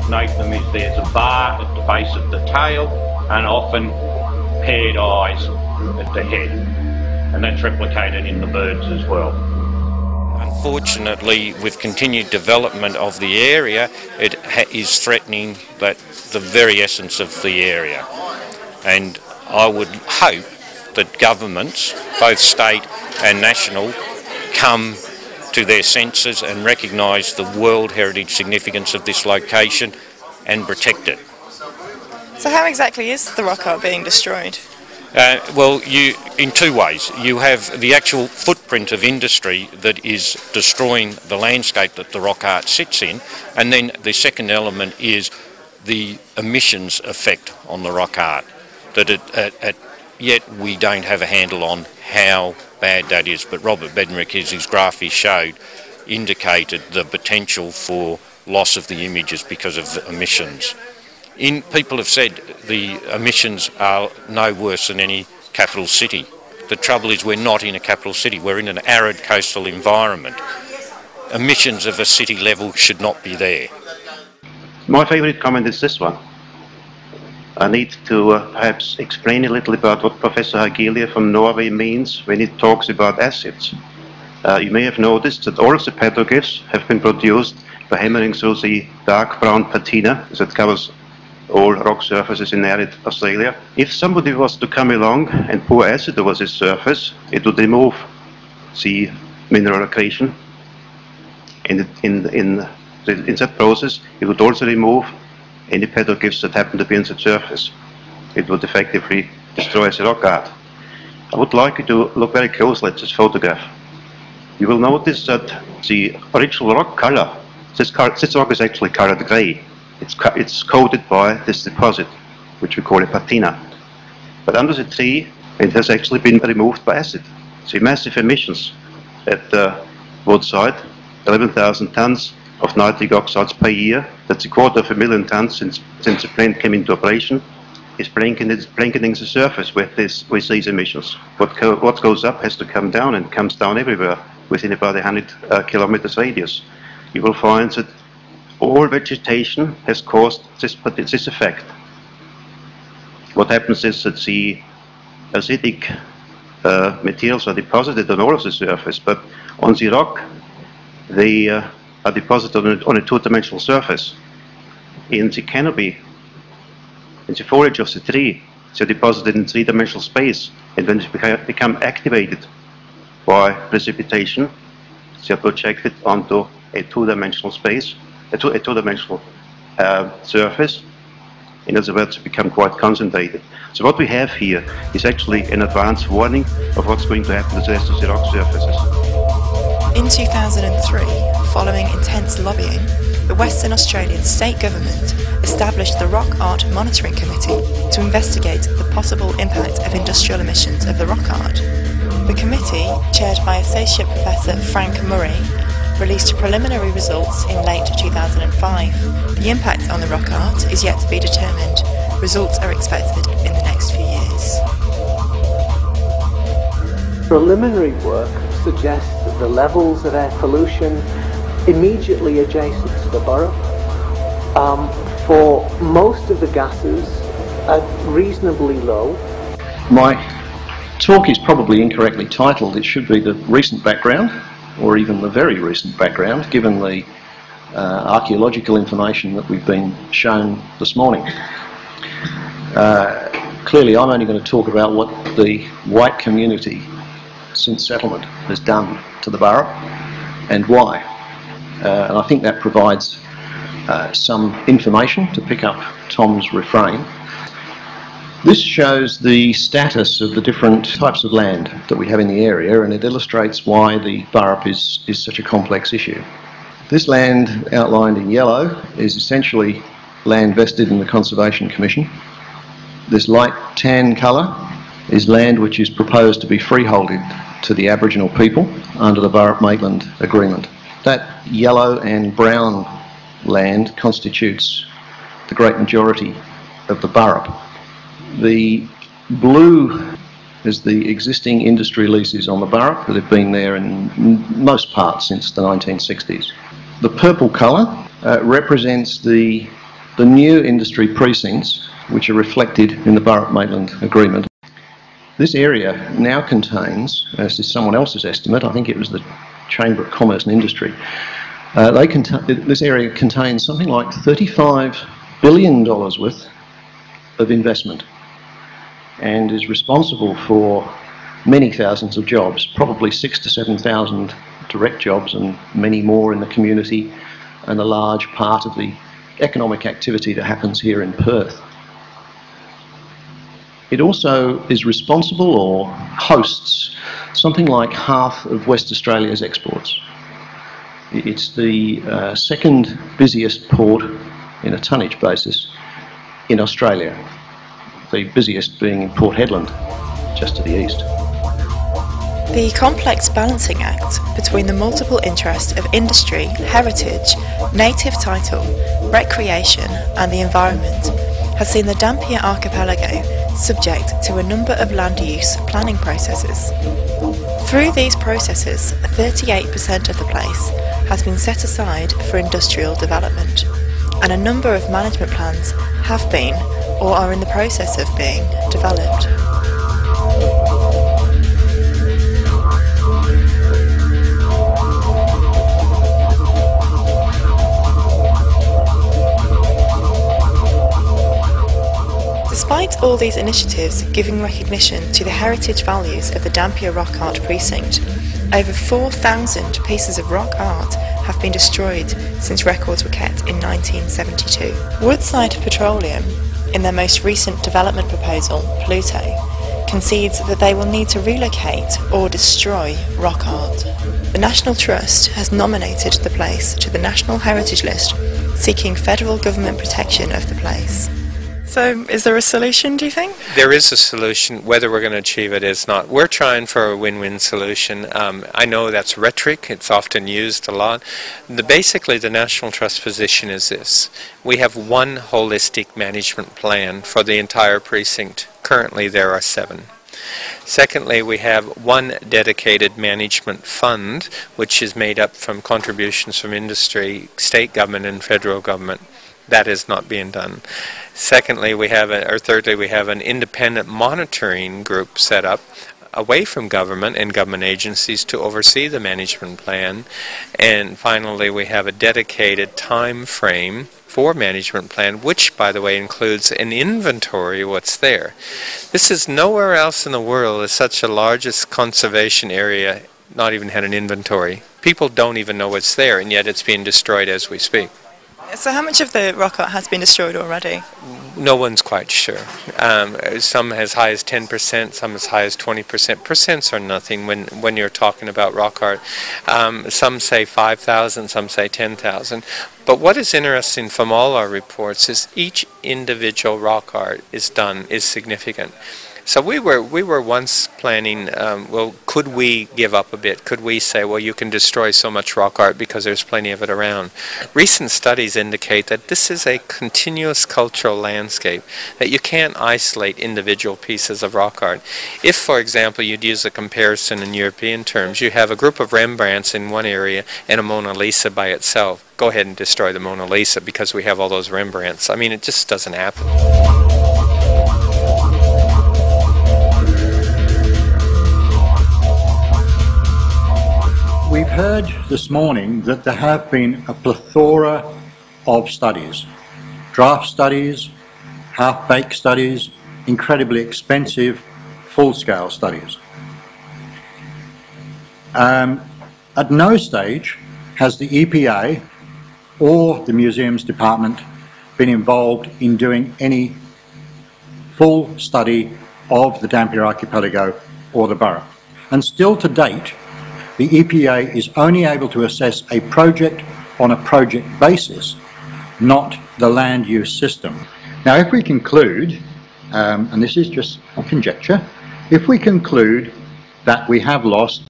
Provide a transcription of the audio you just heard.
designate them is there's a bar at the base of the tail and often paired eyes at the head, and that's replicated in the birds as well. Unfortunately, with continued development of the area, it is threatening the very essence of the area. And I would hope that governments, both state and national, come to their senses and recognise the World Heritage significance of this location and protect it. So how exactly is the rock art being destroyed? Well, in two ways. You have the actual footprint of industry that is destroying the landscape that the rock art sits in, and then the second element is the emissions effect on the rock art, that yet we don't have a handle on how bad that is. But Robert Bednarek, as his graph he showed, indicated the potential for loss of the images because of emissions. People have said the emissions are no worse than any capital city. The trouble is we're not in a capital city, we're in an arid coastal environment. Emissions of a city level should not be there. My favourite comment is this one. I need to perhaps explain a little about what Professor Hagelia from Norway means when he talks about acids. You may have noticed that all of the petroglyphs have been produced by hammering through the dark brown patina that covers all rock surfaces in arid Australia. If somebody was to come along and pour acid over this surface, it would remove the mineral accretion. In that process, it would also remove any petroglyphs that happen to be on the surface. It would effectively destroy the rock art. I would like you to look very closely at this photograph. You will notice that the original rock color, this rock is actually colored grey. It's coated by this deposit, which we call a patina. But under the tree, it has actually been removed by acid. So massive emissions at Woodside, 11,000 tons of nitric oxides per year. That's 250,000 tons since the plant came into operation. Is blanketing the surface with these emissions. What goes up has to come down, and comes down everywhere within about 100 kilometers radius. You will find that all vegetation has caused this effect. What happens is that the acidic materials are deposited on all of the surface, but on the rock they are deposited on a two-dimensional surface. In the canopy, in the foliage of the tree, they are deposited in three-dimensional space, and when they become activated by precipitation, they are projected onto a two-dimensional space, a two-dimensional surface. In other words, become quite concentrated. So what we have here is actually an advance warning of what's going to happen to the rest of the rock surfaces. In 2003, following intense lobbying, the Western Australian state government established the Rock Art Monitoring Committee to investigate the possible impact of industrial emissions of the rock art. The committee, chaired by Associate Professor Frank Murray, released preliminary results in late 2005. The impact on the rock art is yet to be determined. Results are expected in the next few years. Preliminary work suggests that the levels of air pollution immediately adjacent to the borough for most of the gases are reasonably low. My talk is probably incorrectly titled. It should be the recent background, or even the very recent background, given the archaeological information that we've been shown this morning. Clearly I'm only going to talk about what the white community since settlement has done to the borough and why. And I think that provides some information to pick up Tom's refrain. This shows the status of the different types of land that we have in the area, and it illustrates why the burrup is such a complex issue. This land outlined in yellow is essentially land vested in the Conservation Commission. This light tan colour is land which is proposed to be freeholded to the Aboriginal people under the Burrup-Maitland Agreement. That yellow and brown land constitutes the great majority of the burrup. The blue is the existing industry leases on the burrup that have been there in most parts since the 1960s. The purple colour represents the the new industry precincts, which are reflected in the Burrup-Maitland Agreement. This area now contains, this is someone else's estimate, I think it was the Chamber of Commerce and Industry, this area contains something like $35 billion worth of investment and is responsible for many thousands of jobs, probably 6,000 to 7,000 direct jobs and many more in the community, and a large part of the economic activity that happens here in Perth. It also is responsible or hosts something like half of West Australia's exports. It's the second busiest port in a tonnage basis in Australia, the busiest being in Port Hedland, just to the east. The complex balancing act between the multiple interests of industry, heritage, native title, recreation and the environment has seen the Dampier Archipelago subject to a number of land use planning processes. Through these processes, 38% of the place has been set aside for industrial development, and a number of management plans have been or are in the process of being developed. Despite all these initiatives giving recognition to the heritage values of the Dampier Rock Art Precinct, over 4,000 pieces of rock art have been destroyed since records were kept in 1972. Woodside Petroleum, in their most recent development proposal, Pluto, concedes that they will need to relocate or destroy rock art. The National Trust has nominated the place to the National Heritage List, seeking federal government protection of the place. So, is there a solution, do you think? There is a solution. Whether we're going to achieve it is not. We're trying for a win-win solution. I know that's rhetoric. It's often used a lot. Basically, the National Trust position is this. We have one holistic management plan for the entire precinct. Currently, there are 7. Secondly, we have one dedicated management fund, which is made up from contributions from industry, state government, and federal government. That is not being done. Secondly, thirdly, we have an independent monitoring group set up away from government and government agencies to oversee the management plan. And finally, we have a dedicated time frame for management plan, which, by the way, includes an inventory of what's there. This is nowhere else in the world as such a largest conservation area not even had an inventory. People don't even know what's there, and yet it's being destroyed as we speak. So how much of the rock art has been destroyed already? No one's quite sure. Some as high as 10%, some as high as 20%. Percents are nothing when you're talking about rock art. Some say 5,000, some say 10,000. But what is interesting from all our reports is each individual rock art is significant. So we were once planning, well, could we give up a bit? Could we say, well, you can destroy so much rock art because there's plenty of it around? Recent studies indicate that this is a continuous cultural landscape, that you can't isolate individual pieces of rock art. If, for example, you'd use a comparison in European terms, you have a group of Rembrandts in one area and a Mona Lisa by itself. Go ahead and destroy the Mona Lisa because we have all those Rembrandts. I mean, it just doesn't happen. We've heard this morning that there have been a plethora of studies, draft studies, half-baked studies, incredibly expensive full-scale studies. At no stage has the EPA or the Museums Department been involved in doing any full study of the Dampier Archipelago or the Burrup. And still to date, the EPA is only able to assess a project on a project basis, not the land use system. Now, if we conclude, and this is just conjecture, if we conclude that we have lost